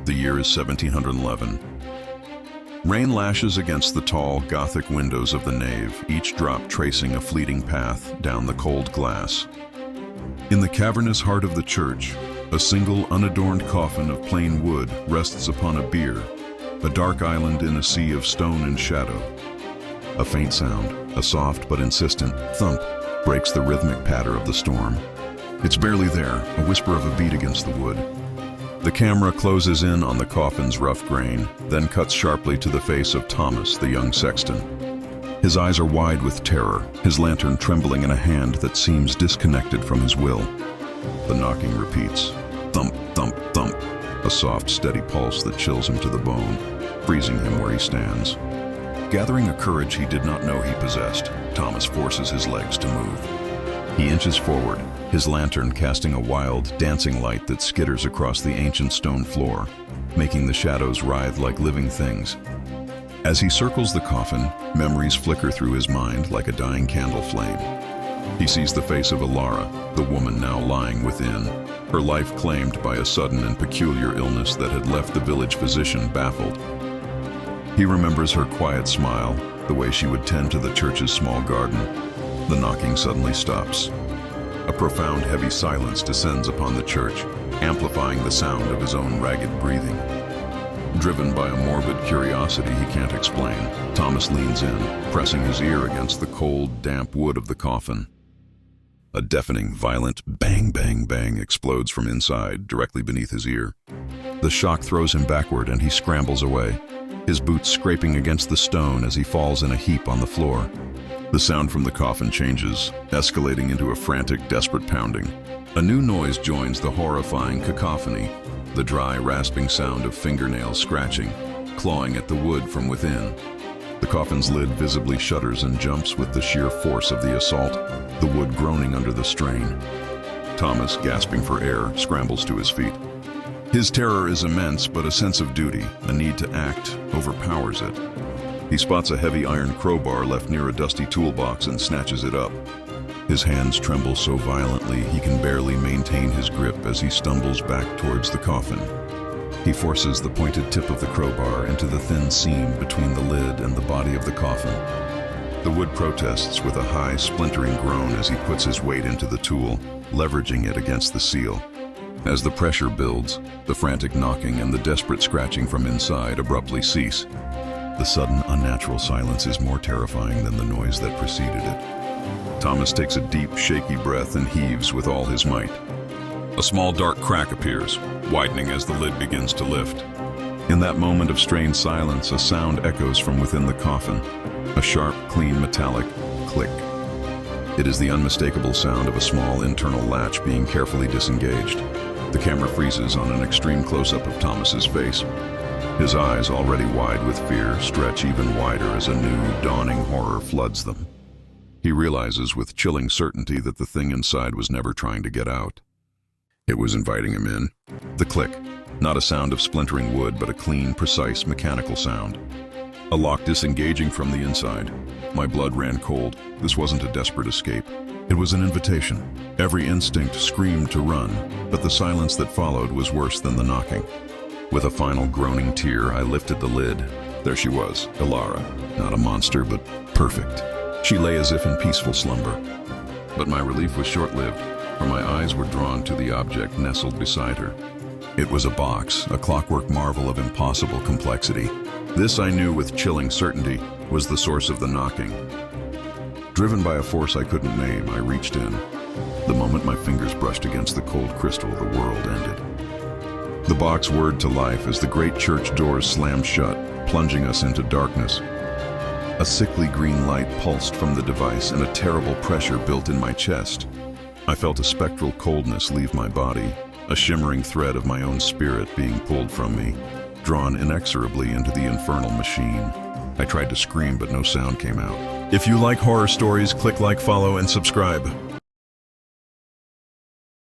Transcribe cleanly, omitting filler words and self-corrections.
The year is 1711. Rain lashes against the tall, Gothic windows of the nave, each drop tracing a fleeting path down the cold glass. In the cavernous heart of the church, a single unadorned coffin of plain wood rests upon a bier, a dark island in a sea of stone and shadow. A faint sound, a soft but insistent thump, breaks the rhythmic patter of the storm. It's barely there, a whisper of a beat against the wood. The camera closes in on the coffin's rough grain, then cuts sharply to the face of Thomas, the young sexton. His eyes are wide with terror, his lantern trembling in a hand that seems disconnected from his will. The knocking repeats. Thump, thump, thump. A soft, steady pulse that chills him to the bone, freezing him where he stands. Gathering a courage he did not know he possessed, Thomas forces his legs to move. He inches forward, his lantern casting a wild, dancing light that skitters across the ancient stone floor, making the shadows writhe like living things. As he circles the coffin, memories flicker through his mind like a dying candle flame. He sees the face of Alara, the woman now lying within, her life claimed by a sudden and peculiar illness that had left the village physician baffled. He remembers her quiet smile, the way she would tend to the church's small garden. The knocking suddenly stops. A profound, heavy silence descends upon the church, amplifying the sound of his own ragged breathing. Driven by a morbid curiosity he can't explain, Thomas leans in, pressing his ear against the cold, damp wood of the coffin. A deafening, violent bang, bang, bang explodes from inside, directly beneath his ear. The shock throws him backward and he scrambles away, his boots scraping against the stone as he falls in a heap on the floor. The sound from the coffin changes, escalating into a frantic, desperate pounding. A new noise joins the horrifying cacophony, the dry, rasping sound of fingernails scratching, clawing at the wood from within. The coffin's lid visibly shudders and jumps with the sheer force of the assault, the wood groaning under the strain. Thomas, gasping for air, scrambles to his feet. His terror is immense, but a sense of duty, a need to act, overpowers it. He spots a heavy iron crowbar left near a dusty toolbox and snatches it up. His hands tremble so violently he can barely maintain his grip as he stumbles back towards the coffin. He forces the pointed tip of the crowbar into the thin seam between the lid and the body of the coffin. The wood protests with a high, splintering groan as he puts his weight into the tool, leveraging it against the seal. As the pressure builds, the frantic knocking and the desperate scratching from inside abruptly cease. The sudden, unnatural silence is more terrifying than the noise that preceded it. Thomas takes a deep, shaky breath and heaves with all his might. A small, dark crack appears, widening as the lid begins to lift. In that moment of strained silence, a sound echoes from within the coffin, a sharp, clean, metallic click. It is the unmistakable sound of a small internal latch being carefully disengaged. The camera freezes on an extreme close-up of Thomas's face. His eyes, already wide with fear, stretch even wider as a new, dawning horror floods them. He realizes with chilling certainty that the thing inside was never trying to get out. It was inviting him in. The click, not a sound of splintering wood, but a clean, precise, mechanical sound. A lock disengaging from the inside. My blood ran cold. This wasn't a desperate escape. It was an invitation. Every instinct screamed to run, but the silence that followed was worse than the knocking. With a final groaning tear, I lifted the lid. There she was, Alara. Not a monster, but perfect. She lay as if in peaceful slumber. But my relief was short-lived, for my eyes were drawn to the object nestled beside her. It was a box, a clockwork marvel of impossible complexity. This, I knew with chilling certainty, was the source of the knocking. Driven by a force I couldn't name, I reached in. The moment my fingers brushed against the cold crystal, the world ended. The box whirred to life as the great church doors slammed shut, plunging us into darkness. A sickly green light pulsed from the device and a terrible pressure built in my chest. I felt a spectral coldness leave my body, a shimmering thread of my own spirit being pulled from me, drawn inexorably into the infernal machine. I tried to scream, but no sound came out. If you like horror stories, click like, follow, and subscribe.